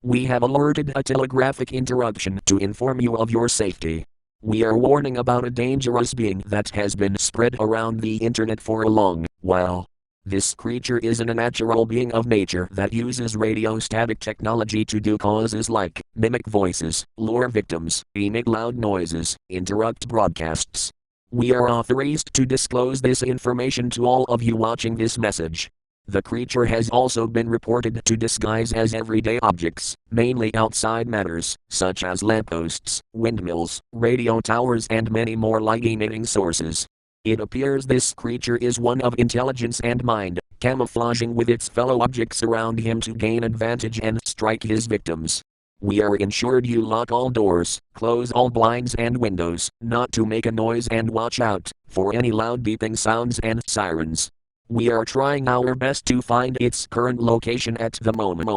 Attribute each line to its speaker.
Speaker 1: We have alerted a telegraphic interruption to inform you of your safety. We are warning about a dangerous being that has been spread around the internet for a long while. This creature is an unnatural being of nature that uses radiostatic technology to do causes like mimic voices, lure victims, emit loud noises, interrupt broadcasts. We are authorized to disclose this information to all of you watching this message. The creature has also been reported to disguise as everyday objects, mainly outside matters, such as lampposts, windmills, radio towers, and many more light-emitting sources. It appears this creature is one of intelligence and mind, camouflaging with its fellow objects around him to gain advantage and strike his victims. We are ensured you lock all doors, close all blinds and windows, not to make a noise, and watch out for any loud beeping sounds and sirens. We are trying our best to find its current location at the moment.